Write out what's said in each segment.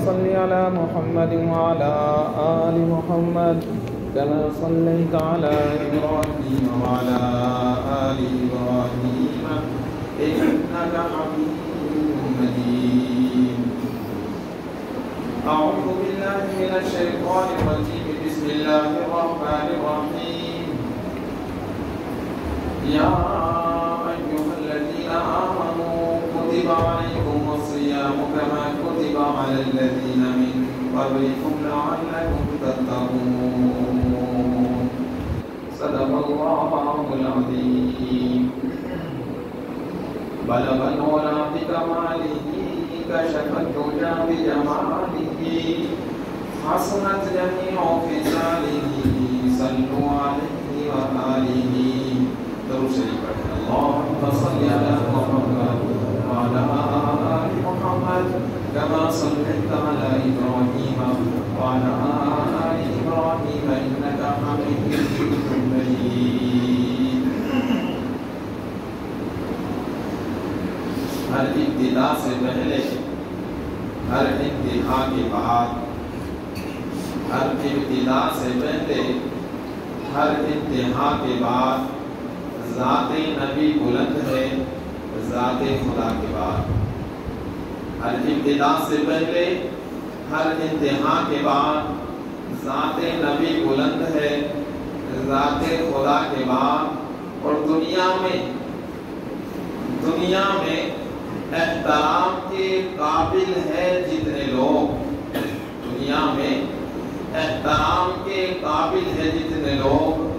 صل على محمد وعلى آل محمد كما صليت على إبراهيم وعلى آل إبراهيم إنك حميد مجيد. أعوذ بالله من الشيطان الرجيم. بسم الله الرحمن الرحيم. يا أيها الذين آمنوا كتب عليكم الصيام كما كتب على الذين من قبلكم لعلكم تتقون. صدق الله العظيم. بلغ العلا بكماله كشف الدجى بجماله حسنت جميع خصاله صلوا عليه وآله. درود شریف پڑھیں. اللهم صل على محمد وعلى آل محمد كما صليت على إبراهيم وعلى آل إبراهيم إنك حميد مجيد. ہر ابتدا سے پہلے، ہر انتہا کے بعد، ہر ابتدا سے پہلے، ہر انتہا کے بعد ذات نبی بلند ہے ذات خدا کے بعد. ہر ابتدا سے پہلے، ہر انتہا کے بعد ذات نبی بلند ہے ذات خدا کے بعد. اور دنیا میں احترام کے قابل ہے جتنے لوگ، دنیا میں احترام کے قابل ہے جتنے لوگ،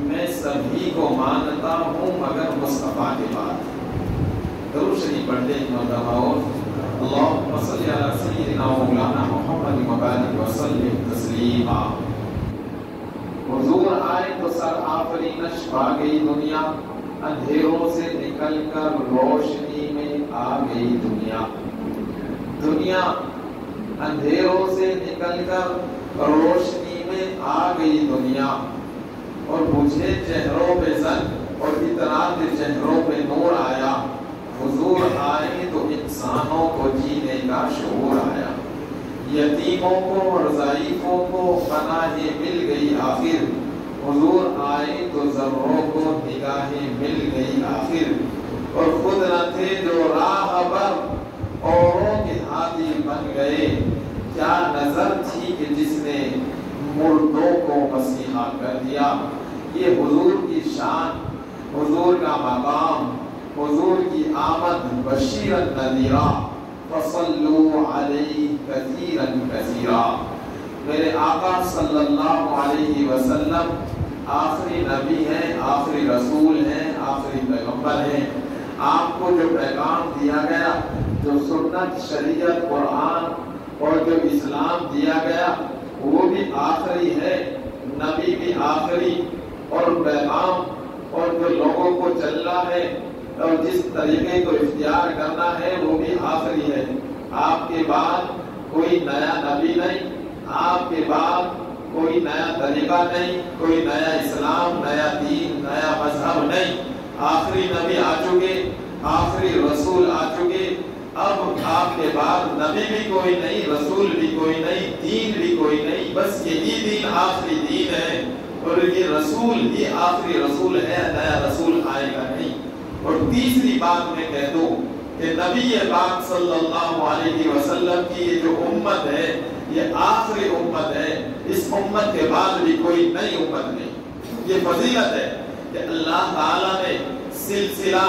میں سبھی کو مانتا ہوں مگر مصطفیٰ کے بعد. درود شریف پڑھتے ہیں مرتبہ. اور اللہم صلی علی سیدنا و مولانا محمد مبارک وسلم تسلیما. حضور آئے تو سر آفرینش پا گئی دنیا، اندھیروں سے نکل کر روشنی میں آ گئی دنیا. دنیا اندھیروں سے نکل کر روشنی میں آ گئی دنیا. اور مجھے چہروں پہ زن اور اطراء چہروں پہ نور آیا. حضور آئے تو انسانوں کو جینے کا شعور آیا. یتیموں کو اور ضعیفوں کو پناہیں مل گئی آخر. حضور آئے تو ذروں کو نگاہیں مل گئی آخر. اور خود نہ تھے جو راہ بر اوروں کے ہاتھی بن گئے. کیا نظر تھی کہ جس نے مردوں کو مسیحا کر دیا. یہ حضور کی شان، حضور کا مقام، حضور کی آمد بشیرا نذیرا. فصلوا علیہ کثیرا کثیرا. میرے آقا صلی اللہ علیہ وسلم آخری نبی ہیں، آخری رسول ہیں، آخری پیغمبر ہیں. آپ کو جو پیغام دیا گیا، جو سنت، شریعت، قرآن اور جو اسلام دیا گیا وہ بھی آخری ہے، نبی بھی آخری، اور پیغام اور جو لوگوں کو چلنا ہے اور جس طریقے کو اختیار کرنا ہے وہ بھی آخری ہے. آپ کے بعد کوئی نیا نبی نہیں، آپ کے بعد کوئی نیا طریقہ نہیں، کوئی نیا اسلام، نیا دین، نیا مذہب نہیں. آخری نبی آ چکے، آخری رسول آ چکے. اب آپ کے بعد نبی بھی کوئی نہیں، رسول بھی کوئی نہیں، دین بھی کوئی نہیں. بس یہی دین آخری دین ہے اور یہ رسول ہی آخری رسول ہے، نیا رسول آئے گا نہیں. اور تیسری بات میں کہہ دوں کہ نبی پاک صلی اللہ علیہ وسلم کی یہ جو امت ہے یہ آخری امت ہے. اس امت کے بعد بھی کوئی نئی امت نہیں. یہ فضیلت ہے کہ اللہ تعالیٰ نے سلسلہ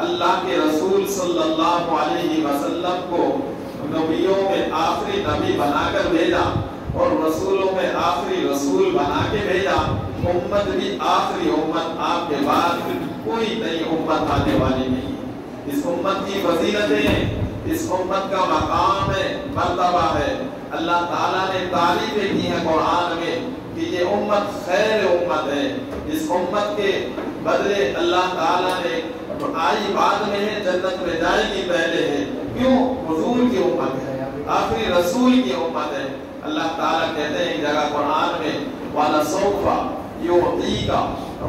اللہ کے رسول صلی اللہ علیہ وسلم کو نبیوں میں آخری نبی بنا کر بھیجا اور رسولوں میں آخری رسول بنا کے بھیجا. امت بھی آخری امت، آپ کے بعد کوئی نئی امت آنے والی نہیں. اس امت کی فضیلتیں ہیں، اس امت کا مقام ہے، مرتبہ ہے. اللہ تعالیٰ نے تعریفیں کی ہیں قرآن میں کہ یہ امت خیر امت ہے. اس امت کے بدلے اللہ تعالیٰ نے آئی بعد میں ہے، جنت میں جائے گی پہلے ہے. کیوں؟ حضور کی امت ہے، آخری رسول کی امت ہے. اللہ تعالیٰ کہتے ہیں ایک جگہ قرآن میں وَلَسَوْفَ يُعْطِيكَ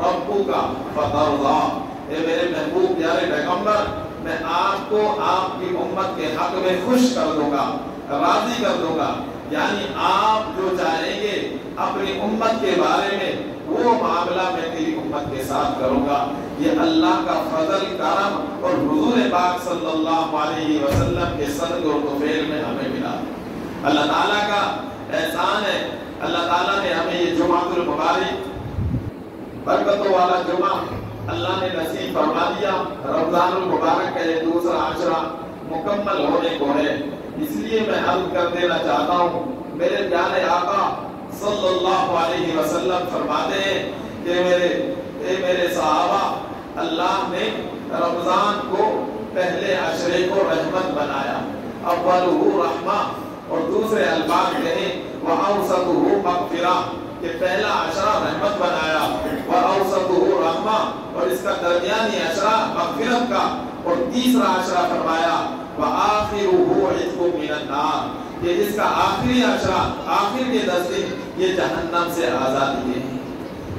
رَبُّكَ فَتَرْضَىٰ. اے میرے محبوب پیارے پیغمبر، میں آپ کو آپ کی امت کے حق میں خوش کر دوں گا. راضی کر دوں گا، یعنی آپ جو چاہیں گے اپنی امت کے بارے میں وہ معاملہ میں تیری امت کے ساتھ کروں گا۔ یہ اللہ کا فضل، کرم اور حضور پاک صلی اللہ علیہ وسلم کے صدقے و توفیل میں ہمیں ملا۔ اللہ تعالیٰ کا احسان ہے، اللہ تعالیٰ نے ہمیں یہ جمعۃ المبارک، برکتوں والا جمعہ اللہ نے نصیب فرما دیا۔ رمضان المبارک کا یہ دوسرا عشرہ مکمل ہونے کو ہے، اس لیے میں عرض کر دینا چاہتا ہوں، میرے پیارے آقا صلی اللہ علیہ وسلم فرماتے ہیں کہ میرے صحابہ، اللہ نے رمضان کو پہلے عشرے کو رحمت بنایا، اولہ رحمہ، اور دوسرے الفاظ کہیں وَأَوْسَطُهُ مَغْفِرَةٌ، کہ پہلا عشرہ رحمت بنایا، وَأَوْسَطُهُ رحمہ، اور اس کا درمیانی عشرہ مغفرت کا، اور تیسرا عشرہ فرمایا وَآخِرُهُ عِتْقٌ مِّنَ النَّارِ، کہ اس کا آخری عشرہ، آخر کے 10 دن یہ جہنم سے آزادی ہے۔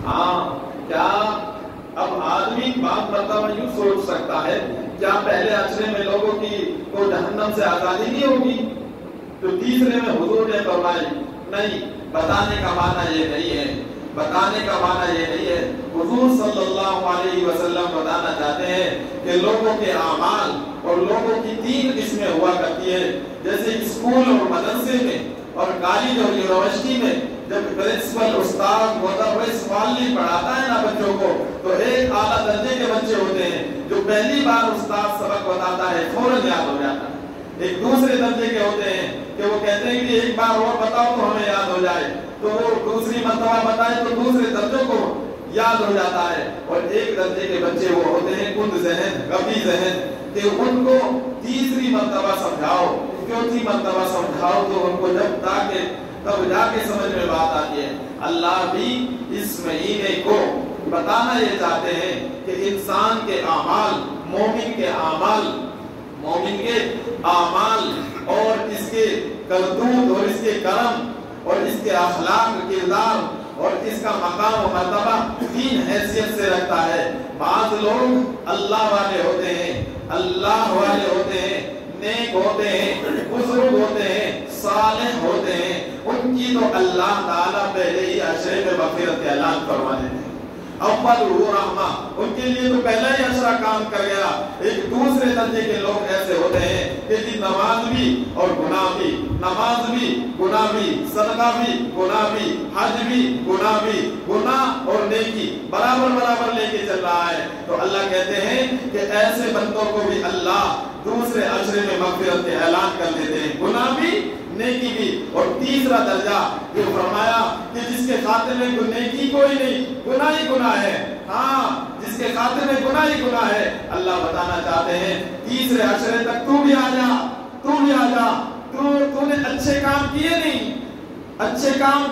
ہاں، کیا اب آدمی بعض مرتبہ یوں سوچ سکتا ہے کیا پہلے عشرے میں لوگوں کی کو جہنم سے آزادی نہیں ہوگی؟ تو تیسرے میں حضور نے فرمایا نہیں، بتانے کا معنی یہ نہیں ہے، بتانے کا معنی یہ نہیں ہے۔ حضور صلی اللہ علیہ وسلم بتانا چاہتے ہیں کہ لوگوں کے اعمال اور لوگوں کی 3 قسمیں ہوا کرتی ہے، جیسے اسکول اور مدرسے میں اور کالج اور یونیورسٹی میں جب پرنسپل، استاد، مدرس، معلم پڑھاتا ہے نا بچوں کو، تو ایک اعلیٰ درجے کے بچے ہوتے ہیں جو پہلی بار استاد سبق بتاتا ہے فوراً یاد ہو جاتا ہے، ایک دوسرے درجے کے ہوتے ہیں کہ وہ کہتے ہیں کہ ایک بار اور بتاؤ تو ہمیں یاد ہو جائے، تو وہ دوسری مرتبہ بتائے تو دوسرے درجوں کو یاد ہو جاتا ہے، اور ایک درجے کے بچے وہ ہوتے ہیں کند ذہن، غبی ذہن، کہ ان کو تیسری مرتبہ سمجھاؤ، چوتھی مرتبہ سمجھاؤ تو ان کو تب جا کے سمجھ میں بات آتی ہے۔ اللہ بھی اس مہینے کو بتانا یہ چاہتے ہیں کہ انسان کے اعمال، مومن کے اعمال اور اس کے کرتوت اور اس کے کرم اور اس کے اخلاق، کردار اور اس کا مقام و مرتبہ 3 حیثیت سے رکھتا ہے۔ بعض لوگ اللہ والے ہوتے ہیں، اللہ والے ہوتے ہیں، نیک ہوتے ہیں، بزرگ ہوتے ہیں، صالح ہوتے ہیں، ان کی تو اللہ تعالیٰ پہلے ہی عشرے میں مغفرت کا اعلان فرما دیتے ہیں۔ اولہ رحمہ، ان کے لیے تو پہلا ہی عشرہ کام کر گیا۔ ایک دوسرے درجے کے لوگ ایسے ہوتے ہیں کہ جی نماز بھی اور گناہ بھی، نماز بھی گناہ بھی، صدقہ بھی گناہ بھی، حج بھی گناہ بھی، گناہ اور نیکی برابر لے کے چل رہا ہے۔ تو اللہ کہتے ہیں کہ ایسے بندوں کو بھی اللہ دوسرے عشرے میں مغفرت کے اعلان کر دیتے ہیں، گناہ بھی نیکی بھی۔ اور تیسرا درجہ جو فرمایا کہ جس کے خاتے میں نیکی کوئی نہیں، گناہ ہی گناہ ہے، ہاں جس کے خاتے میں گناہ ہی گناہ ہے، اللہ بتانا چاہتے ہیں تیسرے عشرے تک تو بھی آ جا، تو نے اچھے کام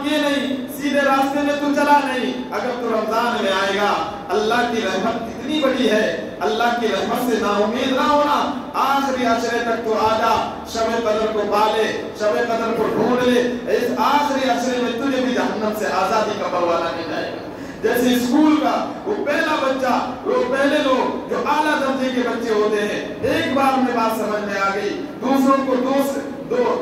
کیے نہیں، سیدھے راستے میں تو چلا نہیں، اگر تو رمضان میں آئے گا، اللہ کی رحمت اتنی بڑی ہے، اللہ کی رحمت سے نا امید نہ ہونا، آخری عشرے تک تو آجا، شب قدر کو پالے، شب قدر کو ڈھونڈ لے، اس آخری عشرے میں تجھے بھی جہنم سے آزادی کا پروانہ مل جائے گا۔ جیسے اسکول کا وہ پہلا بچہ، وہ پہلے لوگ جو اعلیٰ درجے کے بچے ہوتے ہیں، ایک بار میں بات سمجھ میں آ گئی، دوسروں کو دو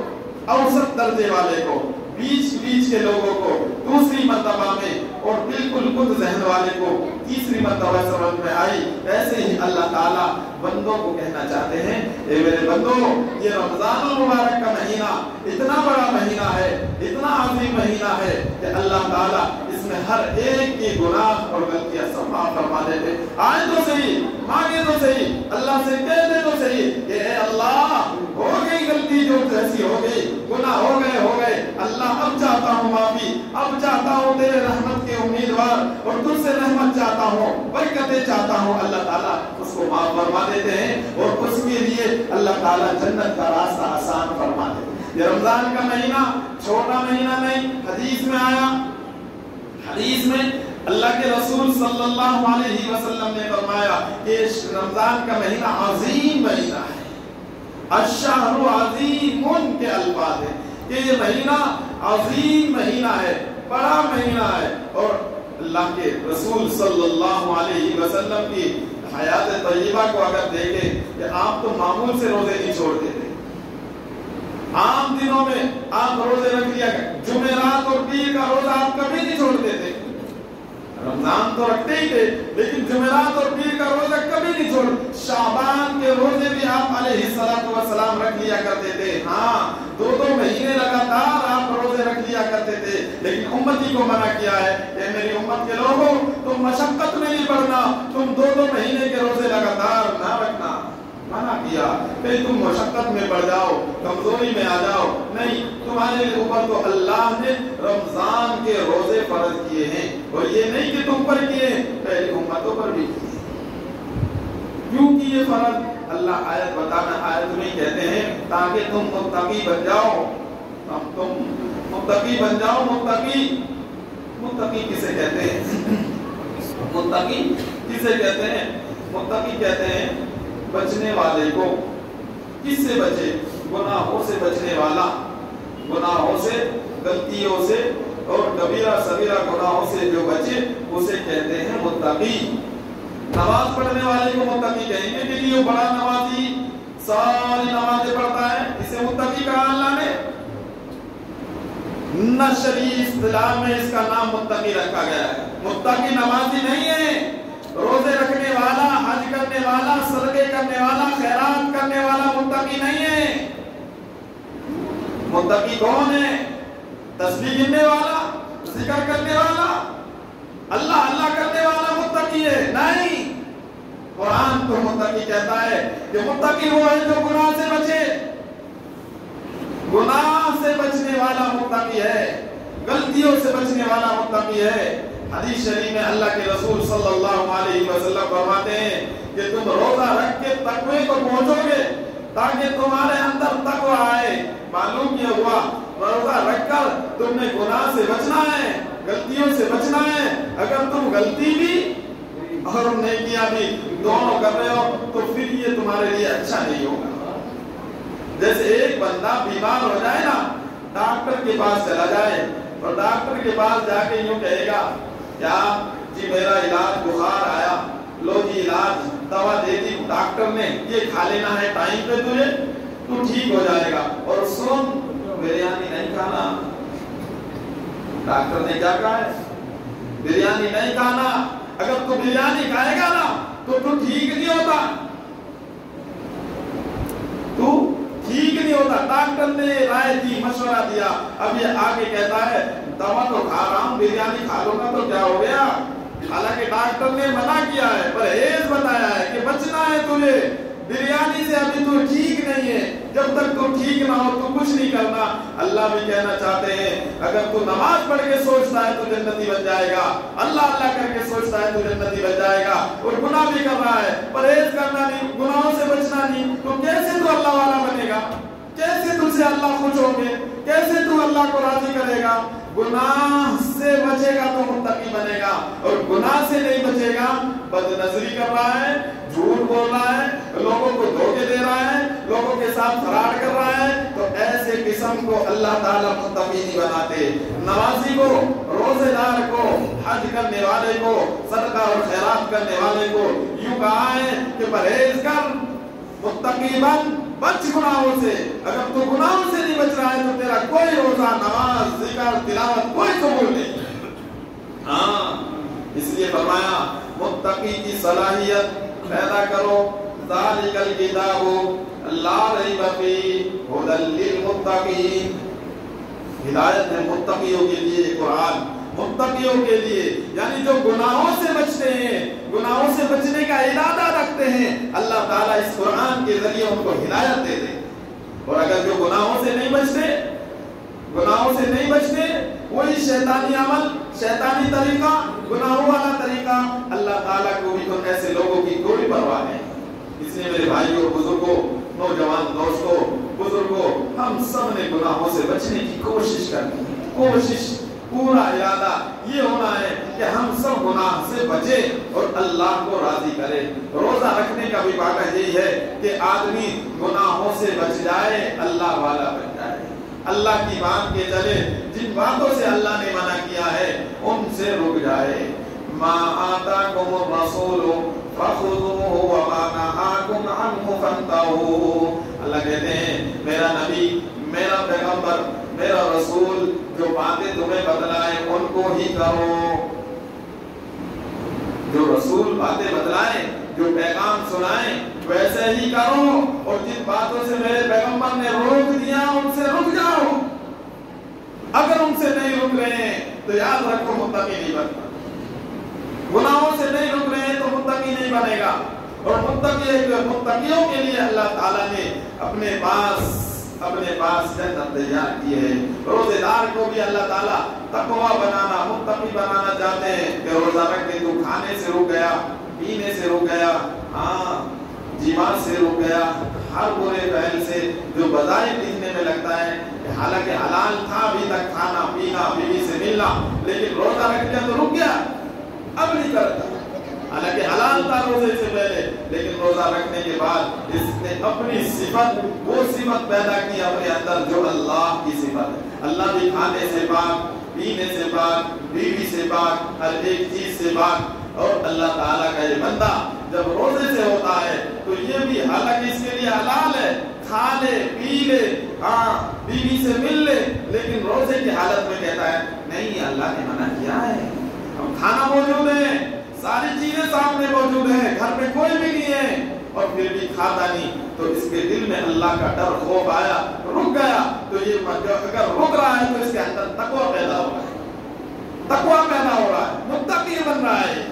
اوسط درجے والے کو، بیچ کے لوگوں کو دوسری مرتبہ میں، اور بالکل خود ذہن والے کو تیسری مرتبہ سمجھ میں آئی۔ ایسے ہی اللہ تعالیٰ بندوں کو کہنا چاہتے ہیں، اے میرے بندوں، یہ رمضان المبارک کا مہینہ اتنا بڑا مہینہ ہے، اتنا عظیم مہینہ ہے کہ اللہ تعالیٰ اس میں ہر ایک کی گناہ اور غلطیاں سب معاف فرما دیتے۔ آئے تو صحیح، مانگے تو صحیح، اللہ سے کہہ دے تو صحیح کہ اے اللہ، ہو گئی غلطی جو جیسی ہو گئی، گناہ ہو گئے، اللہ اب چاہتا ہوں معافی، اب چاہتا ہوں تیرے رحمت کے امیدوار، اور تجھ سے رحمت چاہتا ہوں، برکتیں چاہتا ہوں۔ اللہ تعالیٰ اس کو معاف فرما دیتے ہیں، اور اس کے لیے اللہ تعالیٰ جنت کا راستہ آسان فرما دیتے ہیں۔ یہ رمضان کا مہینہ چھوٹا مہینہ نہیں، حدیث میں آیا، حدیث میں اللہ کے رسول صلی اللہ علیہ وسلم نے فرمایا کہ رمضان کا مہینہ عظیم مہینہ ہے، الشہر عظیم کے الفاظ ہیں کہ یہ مہینہ عظیم مہینہ ہے، بڑا مہینہ ہے۔ اور اللہ کے رسول صلی اللہ علیہ وسلم کی حیات طیبہ کو اگر دیکھیں کہ آپ تو معمول سے روزے نہیں چھوڑتے تھے، عام دنوں میں آپ روزے رکھ لیا کریں، جمعرات اور پیر کا روزہ آپ کبھی نہیں چھوڑتے تھے، رمضان تو رکھتے ہی تھے لیکن جمعرات اور پیر کا روزہ کبھی نہیں چھوڑ، شعبان کے روزے بھی آپ علیہ السلام رکھ لیا کرتے تھے، ہاں 2 مہینے لگاتار آپ روزے رکھ لیا کرتے تھے، لیکن امتی کو منع کیا ہے کہ میری امت کے لوگوں تم مشقت میں نہیں پڑنا، تم 2 مہینے کے روزے لگاتار نہ رکھنا، منع کیا کہ تم مشقت میں پڑ جاؤ، کمزوری میں آ جاؤ، نہیں، تمہارے اوپر تو اللہ نے رمضان کے روزے فرض کیے ہیں، اور یہ نہیں کہ تم پر کیے ہیں، پہلی امتوں پر بھی کیے، کیوں کیے فرض؟ اللہ آیت بتانا، آیت میں کہتے ہیں تاکہ تم متقی بن جاؤ، تم متقی بن جاؤ، متقی کسے کہتے ہیں؟ متقی کسے کہتے ہیں؟ متقی کہتے ہیں بچنے والے کو، کس سے بچے؟ گناہوں سے بچنے والا، گناہوں سے، غلطیوں سے اور کبیرہ صغیرہ گناہوں سے جو بچے اسے کہتے ہیں متقی۔ نماز پڑھنے والے کو متقی کہیں گے کہ یہ بڑا نمازی ساری نمازیں پڑھتا ہے، اسے متقی کہا اللہ نے؟ نہ شرعی اصطلاح میں اس کا نام متقی رکھا گیا ہے، متقی نمازی نہیں ہے، روزے رکھنے والا، حج کرنے والا، صدقے کرنے والا، خیرات کرنے والا متقی نہیں ہے۔ متقی کون ہے؟ تسبیح گننے والا، ذکر کرنے والا، اللہ اللہ کرنے والا متقی ہے؟ نہیں، قرآن تو متقی کہتا ہے کہ متقی وہ ہے جو گناہ سے بچے، گناہ سے بچنے والا متقی ہے، غلطیوں سے بچنے والا متقی ہے۔ حدیث شریف میں اللہ کے رسول صلی اللہ علیہ وسلم فرماتے ہیں کہ تم روزہ رکھ کے تقوی کو پہنچو گے تاکہ تمہارے اندر تقوی آئے۔ معلوم کیا ہوا، روزہ رکھ کر تم نے گناہ سے بچنا ہے، غلطیوں سے بچنا ہے۔ اگر تم غلطی بھی اور نیکیاں بھی دونوں کر رہے ہو تو پھر یہ تمہارے لیے اچھا نہیں ہوگا۔ جیسے ایک بندہ بیمار ہو جائے نا، ڈاکٹر کے پاس چلا جائے اور ڈاکٹر کے پاس جا کے یوں کہے گا کیا جی میرا علاج بخار آیا، لو جی علاج، دوا دے دی ڈاکٹر نے، یہ کھا لینا ہے ٹائم پہ تجھے، تو ٹھیک ہو جائے گا، اور سن بریانی نہیں کھانا، ڈاکٹر نے کیا کہا ہے؟ بریانی نہیں کھانا، اگر تو بریانی کھائے گا نا تو ٹھیک نہیں ہوتا، تو ٹھیک نہیں ہوتا۔ ڈاکٹر نے رائے دی، مشورہ دیا، اب یہ آگے کہتا ہے دوا تو کھا رہا ہوں، بریانی کھا لوں گا تو کیا ہو گیا؟ حالانکہ ڈاکٹر نے منع کیا ہے، پرہیز بتایا ہے کہ بچنا ہے تجھے، بریانی سے ابھی تو ٹھیک نہیں ہے، جب تک تو ٹھیک نہ ہو تو کچھ نہیں کرنا۔ اللہ بھی کہنا چاہتے ہیں اگر تو نماز پڑھ کے سوچتا ہے تو جنتی بن جائے گا، اللہ اللہ کر کے سوچتا ہے تو جنتی بن جائے گا، اور گناہ بھی کر رہا ہے، پرہیز کرنا نہیں، گناہوں سے بچنا نہیں، تو کیسے تو اللہ والا بنے گا؟ کیسے تجھ سے اللہ خوش ہوں گے؟ کیسے تو اللہ کو راضی کرے گا؟ گناہ سے بچے گا تو متقی بنے گا، اور گناہ سے نہیں بچے گا، بد نظری کر رہا ہے، جھوٹ بول رہا ہے، لوگوں کو دھوکے دے رہا ہے، لوگوں کے ساتھ فراڈ کر رہا ہے، تو ایسے قسم کو اللہ تعالیٰ متقی نہیں بناتے۔ نمازی کو، روزے دار کو، حج کرنے والے کو، صدقہ اور خیرات کرنے والے کو یوں کہا ہے کہ پرہیز کر، متقی بن، بچ گناہوں سے۔ اگر تو گناہوں سے نہیں بچ رہا ہے تو تیرا کوئی روزہ، نماز، ذکر، تلاوت کوئی قبول نہیں۔ ہاں، اس لیے فرمایا متقی کی صلاحیت پیدا کرو، ذالک الکتاب لا ریب فیہ ھدی للمتقین۔ ہدایت ہے متقیوں کے لیے قرآن، متقیوں کے لیے، یعنی جو گناہوں سے بچتے ہیں، گناہوں سے بچنے کا ارادہ رکھتے ہیں، اللہ تعالیٰ اس قرآن کے ذریعے ان کو ہدایت دے دے۔ اور اگر جو گناہوں سے نہیں بچتے، گناہوں سے نہیں بچتے، وہی شیطانی عمل، شیطانی طریقہ، گناہوں والا طریقہ، اللہ تعالیٰ کو بھی تو ایسے لوگوں کی کوئی پرواہ نہیں۔ اس لیے میرے بھائیوں، بزرگوں، نوجوان دوستوں، بزرگوں، ہم سب نے گناہوں سے بچنے کی کوشش کرنی ہے۔ کوشش، پورا ارادہ یہ ہونا ہے کہ ہم سب گناہ سے بچیں اور اللہ کو راضی کریں۔ روزہ رکھنے کا بھی وعدہ یہی ہے کہ آدمی گناہوں سے بچ جائے، اللہ والا بن جائے، اللہ کی بات کے چلے، جن باتوں سے اللہ نے منع کیا ہے ان سے رک جائے۔ ما آتاکم الرسول فخذوہ وما نہاکم عنہ فانتہوا۔ اللہ کہتے ہیں میرا نبی میرا پیغمبر میرا رسول جو باتیں تمہیں بتلائے ان کو ہی کرو. جو رسول باتیں بتلائیں جو پیغام سنائیں ویسے ہی کرو, اور جن باتوں سے میرے پیغمبر نے روک دیا ان سے رک جاؤ. اگر ان سے نہیں رک رہے ہیں تو یاد رکھو متقی نہیں بنتا. گناہوں سے نہیں رک رہے ہیں تو متقی نہیں بنے گا. اور متقیوں کے لیے اللہ تعالیٰ نے اپنے پاس جنت تیار کی ہے. روزے دار کو بھی اللہ تعالیٰ تقوی بنانا متقی بنانا چاہتے ہیں کہ روزہ رکھ کے تو کھانے سے رک گیا, پینے سے رک گیا, جماع سے رک گیا, ہر برے فعل سے جو بظاہر دکھنے میں لگتا ہے کہ حالانکہ حلال تھا ابھی تک کھانا پینا بیوی سے ملنا, لیکن روزہ رکھ دیا تو رک گیا, اب نہیں کرتا. حالانکہ حلال تھا روزے سے پہلے, لیکن روزہ رکھنے کے بعد اس نے اپنی صفت وہ صفت پیدا کی اپنے اندر جو اللہ کی صفت ہے. اللہ بھی کھانے سے پاک, پینے سے پاک, بیوی سے پاک, ہر ایک چیز سے پاک. اور اللہ تعالیٰ کا یہ بندہ جب روزے سے ہوتا ہے تو یہ بھی حالانکہ اس کے لیے حلال ہے, کھا لے پی لے, بیوی سے مل لے, لیکن روزے کی حالت میں کہتا ہے نہیں اللہ نے منع کیا ہے. اب کھانا موجود ہے, ساری چیزیں سامنے موجود ہیں, گھر میں کوئی بھی نہیں ہے, اور پھر بھی کھاتا نہیں, تو اس کے دل میں اللہ کا ڈر خوف آیا, رک گیا. تو یہ اگر رک رہا ہے تو اس کے اندر تقوی پیدا ہو رہا ہے, تقوی پیدا ہو رہا ہے, متقی بن رہا ہے.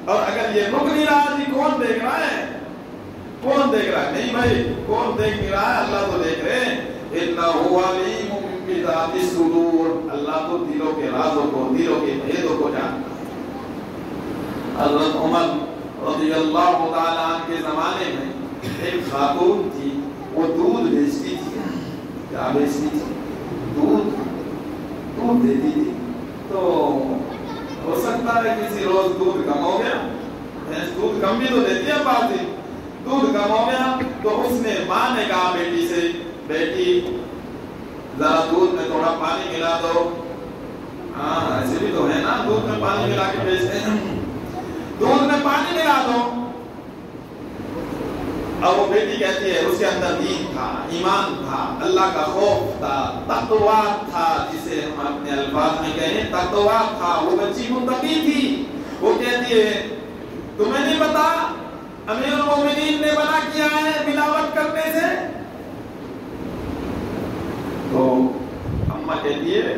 اور اگر یہ رک نہیں رہا جی کون دیکھ رہا ہے, کون دیکھ رہا ہے؟ نہیں بھائی کون دیکھ نہیں رہا ہے, اللہ تو دیکھ رہے ہیں. انہ علیم بذات الصدور, اللہ تو دلوں کے رازوں کو, دلوں کے بھیدوں کو جانتا. حضرت عمر رضی اللہ تعالیٰ عنہ کے زمانے میں ایک خاتون تھی, وہ دودھ بیچتی تھی. کیا بیچتی تھی؟ دودھ دیتی تھی. تو ہو سکتا ہے کسی روز دودھ کم ہو گیا, دودھ کم بھی تو دیتی ہے بات ہی, دودھ کم ہو گیا تو اس نے ماں نے کہا بیٹی سے, بیٹی ذرا دودھ میں تھوڑا پانی ملا دو. ایسے بھی تو ہے نا, دودھ میں پانی ملا کے بیچتے ہیں, دودھ میں پانی ملا دو. اب وہ بیٹی کہتی ہے اس کے اندر دین تھا, ایمان تھا, اللہ کا خوف تھا, تقوی تھا, جسے ہم اپنے الفاظ میں کہیں تقوی تھا. وہ بچی متقی تھی. وہ کہتی ہے تمہیں نہیں پتا امیر المومنین نے منع کیا ہے ملاوٹ کرنے سے. تو اماں کہتی ہے,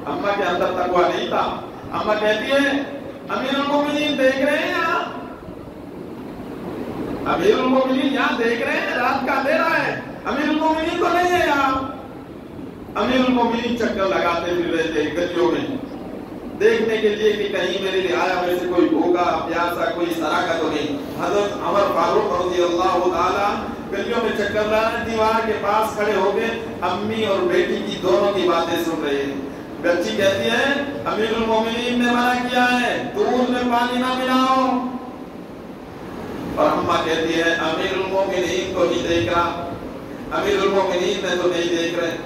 اماں کے اندر تقوی نہیں تھا. اماں کہتی ہے امیر المومنین دیکھ رہے ہیں یہاں, امیر المومنین یہاں دیکھ رہے ہیں, رات کا اندھیرا ہے, امیر المومنین تو نہیں ہے یہاں. امیر المومنین چکر لگاتے پھر رہے تھے گلیوں میں دیکھنے کے لیے کہ کہیں میرے رعایا میں سے کوئی بھوکا پیاسا کوئی اس طرح کا تو نہیں. حضرت عمر فاروق رضی اللہ تعالیٰ گلیوں میں چکر لگا رہے, دیوار کے پاس کھڑے ہو کے امی اور بیٹی کی دونوں کی باتیں سن رہے ہیں. بچی کہتی ہے امیر المومنین نے منع کیا ہے دودھ میں پانی نہ ملاؤ, اور اماں کہتی ہے امیر المومنین کو نہیں دیکھ رہا, امیر المومنین نے تو نہیں دیکھ رہے.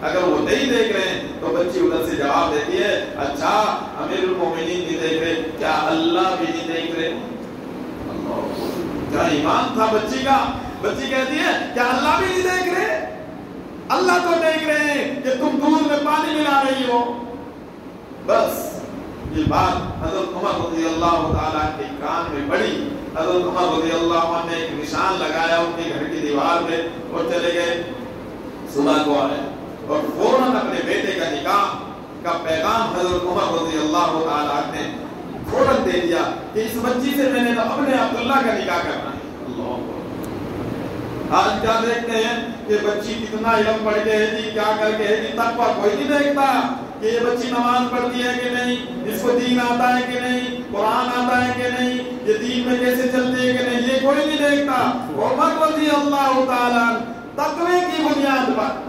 اگر وہ نہیں دیکھ رہے ہیں تو بچی ادھر سے جواب دیتی ہے اچھا امیر المومنین نہیں دیکھ رہے, کیا اللہ بھی نہیں دیکھ رہے؟ کیا ایمان تھا بچی کا. بچی کہتی ہے کیا اللہ بھی نہیں دیکھ رہے؟ اللہ تو دیکھ رہے ہیں کہ تم دودھ میں پانی ملا رہی ہو. بس یہ بات حضرت عمر رضی اللہ تعالیٰ کے کان میں پڑی. حضرت عمر رضی اللہ عنہ نے ایک نشان لگایا ان کے گھر کی دیوار پہ اور چلے گئے. صبح کو آئے اور فوراً اپنے بیٹے کا نکاح کا پیغام حضرت عمر رضی اللہ تعالیٰ نے فوراً دے دیا کہ اس بچی سے میں نے تو اپنے عبداللہ کا نکاح کرنا ہے. آج کیا دیکھتے ہیں کہ بچی کتنا علم پڑھ کے ہے جی, کیا کر کے ہے جی, تقویٰ کوئی نہیں دیکھتا کہ یہ بچی نماز پڑھتی ہے کہ نہیں, اس کو دین آتا ہے کہ نہیں, قرآن آتا ہے کہ نہیں, یہ دین میں کیسے چلتی ہے کہ نہیں, یہ کوئی نہیں دیکھتا. عمر رضی اللہ تعالیٰ تقوی کی بنیاد پر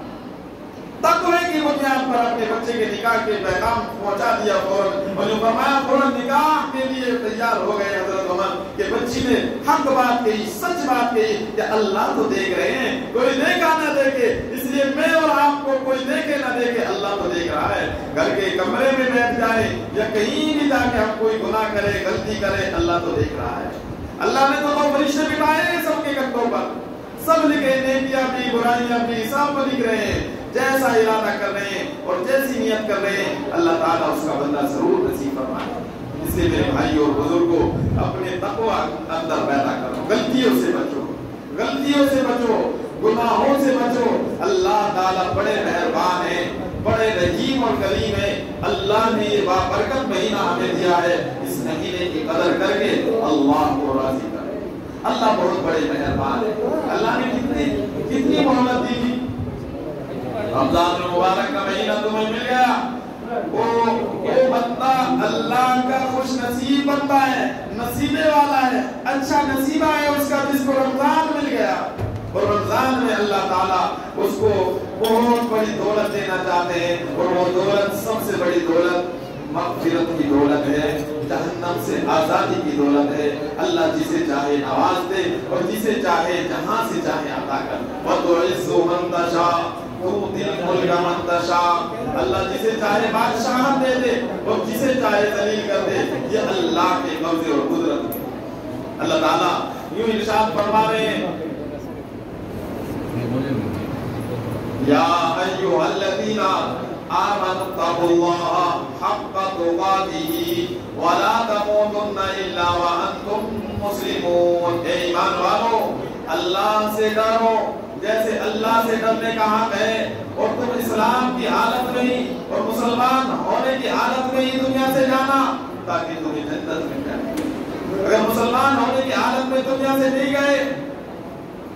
اپنے بچے کے نکاح کے پیغام پہنچا دیا فوراً, اور جو فرمایا فوراً نکاح کے لیے تیار ہو گئے حضرت عمر کہ بچی نے حق بات کہی, سچ بات کہی کہ اللہ تو دیکھ رہے ہیں, کوئی دیکھا نہ دیکھے, اس لیے میں اور آپ کو کوئی دیکھے نہ دیکھے, اللہ تو دیکھ رہا ہے. گھر کے کمرے میں بیٹھ جائے یا کہیں بھی جا کے ہم کوئی گناہ کرے غلطی کرے, اللہ تو دیکھ رہا ہے. اللہ نے تو فرشتے بٹھائے ہیں سب کے کندھوں پر, سب لکھے, نیکیاں بھی برائیاں بھی سب لکھ رہے ہیں. جیسا ارادہ کر رہے ہیں اور جیسی نیت کر رہے ہیں اللہ تعالیٰ اس کا بدلہ ضرور نصیب فرمائے. اس لیے میرے بھائیوں اور بزرگوں اپنے تقویٰ اندر پیدا کرو, غلطیوں سے بچو, غلطیوں سے بچو, گناہوں سے بچو. اللہ تعالیٰ بڑے مہربان ہیں, بڑے رحیم اور کریم ہیں. اللہ نے یہ بابرکت مہینہ ہمیں دیا ہے, اس مہینے کی قدر کر کے اللہ کو راضی کرے. اللہ بہت بڑے مہربان ہے. اللہ نے کتنی مہلت دی تھی. رمضان المبارک کا مہینہ تمہیں مل گیا, وہ بندہ اللہ کا خوش نصیب بندہ ہے, نصیبے والا ہے, اچھا نصیبہ ہے اس کا جس کو رمضان مل گیا. اور رمضان میں اللہ تعالیٰ اس کو بہت بڑی دولت دینا چاہتے ہیں, اور وہ دولت سب سے بڑی دولت مغفرت کی دولت ہے, جہنم سے آزادی کی دولت ہے. اللہ جسے چاہے نواز دے اور جسے چاہے جہاں سے چاہے عطا کر. وَتُعِزُّ مَن تَشَاءُ تُؤْتِي الْمُلْكَ مَن تَشَاءُ. اللہ جسے چاہے بادشاہت دے دے اور جسے چاہے ذلیل کر دے. یہ اللہ کے قبضے اور قدرت. اللہ تعالیٰ یوں ارشاد فرما رہے ہیں, یا ایھا الذین آمنوا اتقوا اللہ حق تقاتہ ولا تموتن الا وانتم مسلمون. اے ایمان والو, اللہ سے ڈرو جیسے اللہ سے ڈرنے کا حق ہے, اور تم اسلام کی حالت میں ہی اور مسلمان ہونے کی حالت میں ہی دنیا سے جانا تاکہ تمہیں جنت مل جائے. اگر مسلمان ہونے کی حالت میں دنیا سے نہیں گئے,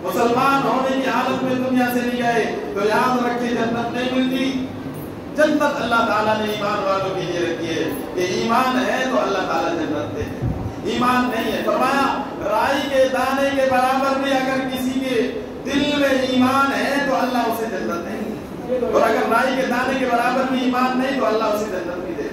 مسلمان ہونے کی حالت میں دنیا سے نہیں گئے, تو یاد رکھیں جنت نہیں ملتی. جنت اللہ تعالیٰ نے ایمان والوں کے لیے رکھی ہے کہ ایمان ہے تو اللہ تعالیٰ جنت دے. ایمان نہیں ہے, فرمایا رائی کے دانے کے برابر بھی اگر کسی کے دل میں ایمان ہے تو اللہ اسے جنت دے, اور اگر رائی کے دانے کے برابر بھی ایمان نہیں تو اللہ اسے جنت بھی دے.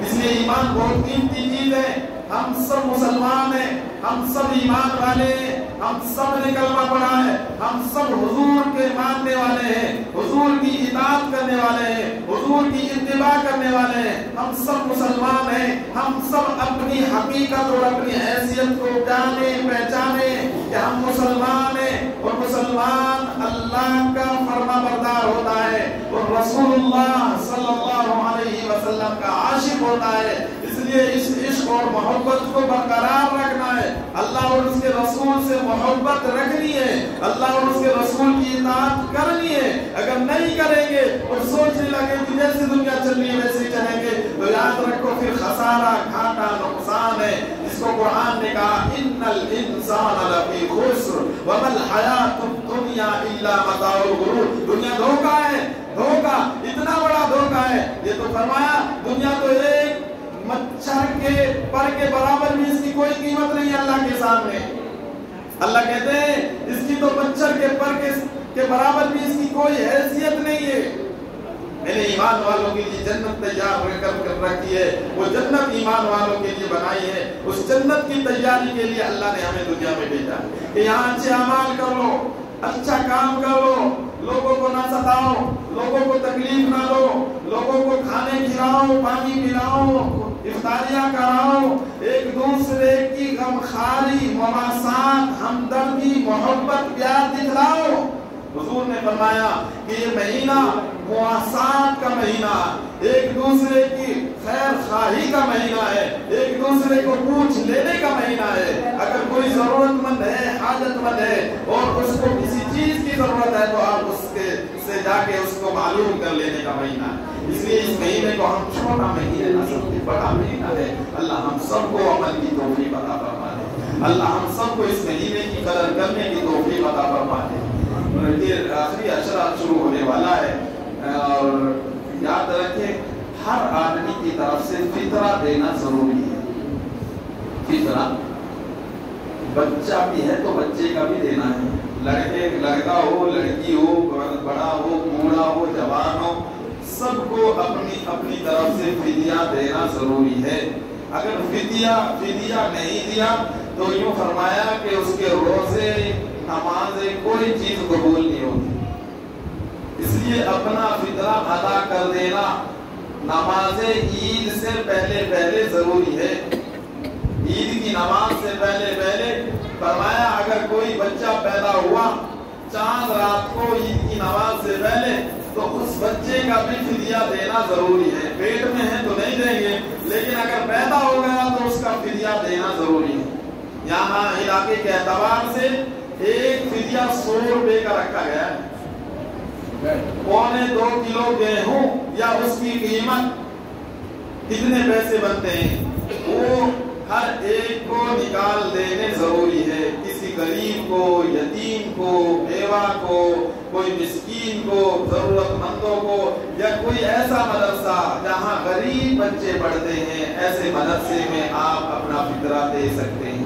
اس لیے ایمان بہت قیمتی چیز ہے. ہم سب مسلمان ہیں, ہم سب ایمان والے ہیں, ہم سب نے کلمہ پڑھا ہے, ہم سب حضور کے ماننے والے ہیں, حضور کی اطاعت کرنے والے ہیں, حضور کی اتباع کرنے والے ہیں. ہم سب مسلمان ہیں, ہم سب اپنی حقیقت اور اپنی حیثیت کو جانیں پہچانیں کہ ہم مسلمان ہیں, اور مسلمان اللہ کا فرما بردار ہوتا ہے اور رسول اللہ صلی اللہ علیہ وسلم کا عاشق ہوتا ہے. اس لیے اس عشق اور محبت کو برقرار رکھنا ہے. اللہ اور اس کے رسول سے محبت رکھنی ہے, اللہ اور اس کے رسول کی اطاعت کرنی ہے. اگر نہیں کریں گے اور سوچنے لگے کہ جیسے دنیا چل رہی ہے ویسے ہی چلیں گے تو یاد رکھو پھر خسارہ, گھاٹا, نقصان ہے. جس کو قرآن نے کہا ان الانسان لفی خسر وما الحیات الدنیا الا متاع الغرور. دنیا دھوکہ ہے, دھوکہ, اتنا بڑا دھوکہ ہے. یہ تو فرمایا دنیا تو ایک مچھر کے پر کے برابر بھی اس کی کوئی قیمت نہیں ہے اللہ کے سامنے. اللہ کہتے ہیں اس کی تو مچھر کے پر کے برابر بھی اس کی کوئی حیثیت نہیں ہے. میں نے ایمان والوں کے لیے جنت تیار کر رکھی ہے, وہ جنت ایمان والوں کے لیے بنائی ہے. اس جنت کی تیاری کے لیے اللہ نے ہمیں دنیا میں بھیجا کہ یہاں اچھے اعمال کر لو, اچھا کام کرو, لوگوں کو نہ ستاؤ, لوگوں کو تکلیف نہ دو, لوگوں کو کھانے کھلاؤ, پانی پلاؤ, افطاریاں کراؤ, ایک دوسرے کی غمخواری, مماسات, ہمدردی, محبت, پیار دکھلاؤ. حضور نے فرمایا کہ یہ مہینہ مواسات کا مہینہ, ایک دوسرے کی خیر خواہی کا مہینہ ہے, ایک دوسرے کو پوچھ لینے کا مہینہ ہے. اگر کوئی ضرورت مند ہے, حاجت مند ہے اور اس کو کسی چیز کی ضرورت ہے تو آپ اس کے سے جا کے اس کو معلوم کر لینے کا مہینہ ہے. اس لیے اس مہینے کو ہم چھوٹا مہینہ نہ سمجھیں, بڑا مہینہ ہے. اللہ ہم سب کو عمل کی توفیق عطا فرما دے. اللہ ہم سب کو اس مہینے کی قدر کرنے کی توفیق عطا فرما دے. یہ آخری عشرہ شروع ہونے والا ہے, اور یاد رکھیں ہر آدمی کی طرف سے فطرہ دینا ضروری ہے. فطرہ, بچہ بھی ہے تو بچے کا بھی دینا ہے. لڑکا ہو, لڑکی ہو, بڑا ہو, بوڑھا ہو, جوان ہو, سب کو اپنی اپنی طرف سے فدیہ دینا ضروری ہے. اگر فدیہ نہیں دیا تو یوں فرمایا کہ اس کے روزے, نمازیں, کوئی چیز قبول نہیں ہوتی. اس لیے اپنا فطرہ ادا کر دینا نماز عید سے پہلے ضروری ہے. عید کی نماز سے پہلے فرمایا اگر کوئی بچہ پیدا ہوا چاند رات کو عید کی نماز سے پہلے تو اس بچے کا بھی فدیہ دینا ضروری ہے. پیٹ میں ہے تو نہیں دیں گے، لیکن اگر پیدا ہو گیا تو اس کا فدیہ دینا ضروری ہے. یہاں علاقے کے اعتبار سے ایک فدیہ 100 روپے کا رکھا گیا ہے. 1.25 کلو گیہوں یا اس کی قیمت کتنے پیسے بنتے ہیں وہ ہر ایک کو نکال دینے ضروری ہے. کسی غریب کو، یتیم کو، بیوہ کو، کوئی مسکین کو، ضرورت مندوں کو، یا کوئی ایسا مدرسہ جہاں غریب بچے پڑھتے ہیں، ایسے مدرسے میں آپ اپنا فطرہ دے سکتے ہیں.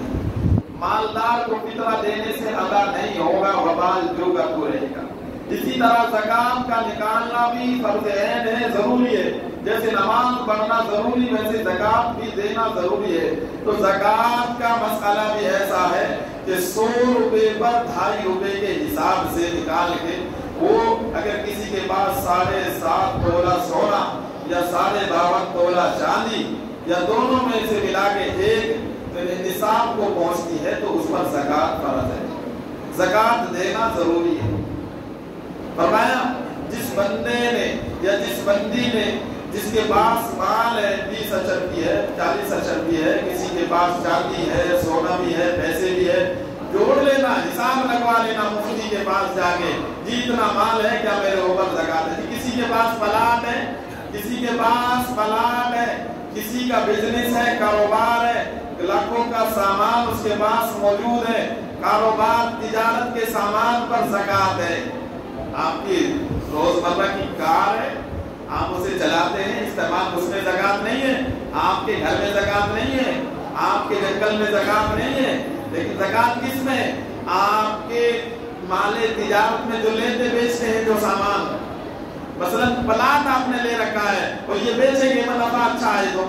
مالدار کو فطرہ دینے سے ادا نہیں ہوگا، وبال جو کا تو رہے گا. اسی طرح زکات کا نکالنا بھی فرض عین ہے، ضروری ہے. جیسے نماز پڑھنا ضروری ویسے زکات بھی دینا ضروری ہے. تو زکات کا مسئلہ بھی ایسا ہے کہ 100 روپے پر 2.5 روپے کے حساب سے نکال کے وہ اگر کسی کے پاس 7.5 تولہ سونا یا 12.5 تولہ چاندی یا دونوں میں سے ملا کے ایک نصاب کو پہنچتی ہے تو اس پر زکات فرض ہے. زکات دینا ضروری ہے. فرمایا جس بندے نے یا جس بندی نے جس کے پاس مال ہے 20 اشر کی ہے، 40 اشر کی ہے، کسی کے پاس چاندی ہے، سونا بھی ہے، پیسے بھی ہے، جوڑ لینا، حساب لگوا لینا مفتی کے پاس جا کے، جی اتنا مال ہے کیا میرے اوپر زکات ہے. کسی کے پاس پلاٹ ہے، کسی کے پاس پلاٹ ہے، کسی کا بزنس ہے، کاروبار ہے، لاکھوں کا سامان اس کے پاس موجود ہے، کاروبار تجارت کے سامان پر زکات ہے. آپ کی روزمرہ کی کار ہے، آپ اسے چلاتے ہیں، استعمال اس میں زکات نہیں ہے. آپ کے گھر میں زکات نہیں ہے، آپ کے جنگل میں زکات نہیں ہے، لیکن زکات کس میں؟ آپ کے مال تجارت میں جو لیتے بیچتے ہیں جو سامان. مثلا پلاٹ آپ نے لے رکھا ہے اور یہ بیچیں گے منافع اچھا ہے تو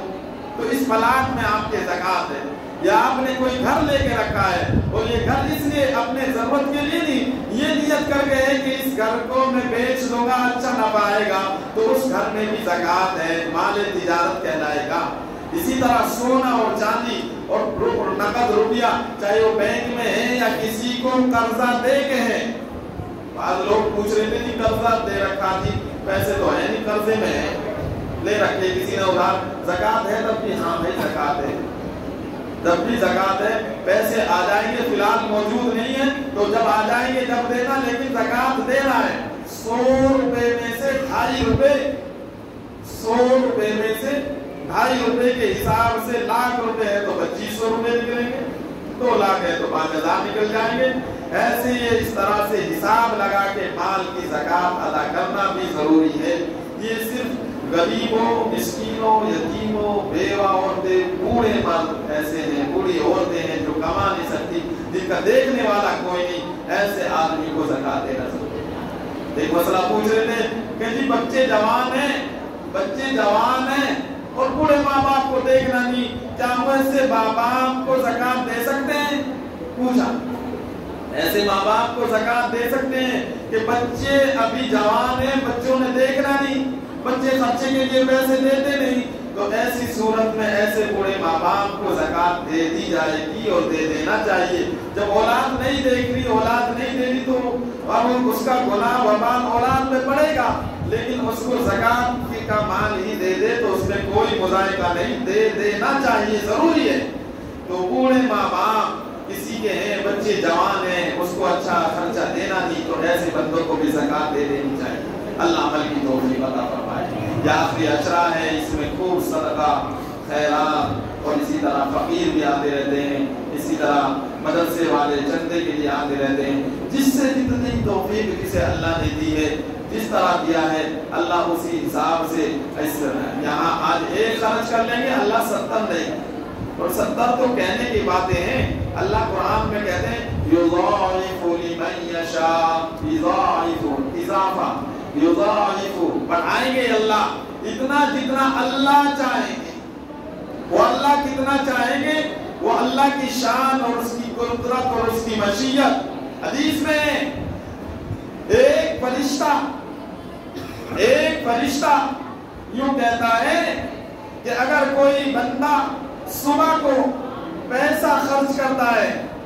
اس پلاٹ میں آپ کے زکات ہے. یا آپ نے کوئی گھر لے کے رکھا ہے اور یہ گھر اس لیے اپنے ضرورت کے لیے نہیں، یہ نیت کر کے ہے کہ اس گھر کو میں بیچ دوں گا اچھا نفع آئے گا تو اس گھر میں بھی زکات ہے، مال تجارت کہلائے گا. اسی طرح سونا اور چاندی اور نقد روپیہ چاہے وہ بینک میں ہے یا کسی کو قرضہ دے کے ہے. بعض لوگ پوچھ رہے تھے کہ قرضہ دے رکھا تھی، پیسے تو ہے نہیں، قرضے میں ہے، لے رکھے کسی نے ادھار. زکات ہے تب بھی ہاں بھائی زکات ہے، جب بھی زکات ہے. پیسے آ جائیں گے، فی الحال موجود نہیں ہے تو جب آ جائیں گے جب دینا، لیکن زکات دینا ہے. 100 روپے میں سے 2.5 روپے، 100 روپے میں سے 2.5 روپے کے حساب سے لاکھ روپے ہے تو 2500 روپے نکلیں گے، 2 لاکھ ہے تو 5000 نکل جائیں گے. ایسے یہ اس طرح سے حساب لگا کے مال کی زکات ادا کرنا بھی ضروری ہے. یہ صرف غریبوں، مسکینوں، یتیموں، بیوہ عورتیں، بوڑھے مرد ایسے ہیں، بوڑھی عورتیں ہیں جو کما نہیں سکتی، جن کا دیکھنے والا کوئی نہیں، ایسے آدمی کو زکات دینا ضروری ہے. ایک مسئلہ پوچھ رہے تھے کہ جی بچے جوان ہیں اور بوڑھے ماں باپ کو دیکھنا نہیں، کیا وہ ایسے ماں باپ کو زکات دے سکتے ہیں؟ پوچھا ایسے ماں باپ کو زکات دے سکتے ہیں کہ بچے ابھی جوان ہیں، بچوں نے دیکھنا نہیں، بچے خرچے کے لیے پیسے دیتے نہیں، تو ایسی صورت میں ایسے بوڑھے ماں باپ کو زکات دے دی جائے گی اور دے دینا چاہیے. جب اولاد نہیں دیکھ رہی، اولاد نہیں دے رہی تو اب اس کا گناہ وبال اولاد میں پڑے گا، لیکن اس کو زکات کا مال ہی دے دے تو اس میں کوئی مذائقہ نہیں، دے دینا چاہیے، ضروری ہے. تو بوڑھے ماں باپ کسی کے ہیں، بچے جوان ہیں، اس کو اچھا خرچہ دینا نہیں تو ایسے بندوں کو بھی زکات دے دینی چاہیے. اللہ عمل کی توفیق عطا فرمائے. یہ آخری عشرہ ہے، اس میں خوب صدقہ خیرات اور اسی طرح فقیر بھی آتے رہتے ہیں، اسی طرح مدرسے والے چندے کے لیے آتے رہتے ہیں. جس سے جتنی توفیق کسے اللہ نے دی ہے، جس طرح دیا ہے، اللہ اسی حساب سے یہاں آج 1 خرچ کر لیں گے، اللہ 70 دے گا. اور 70 تو کہنے کی باتیں ہیں. اللہ قرآن میں کہتے ہیں یضاعف لمن یشاء، یضاعف اضافہ، یضاعف بڑھائیں گے اللہ اتنا جتنا اللہ چاہیں گے. وہ اللہ کتنا چاہیں گے، وہ اللہ کی شان اور اس کی قدرت اور اس کی مشیت. حدیث میں ایک فرشتہ یوں کہتا ہے کہ اگر کوئی بندہ صبح کو پیسہ خرچ کرتا ہے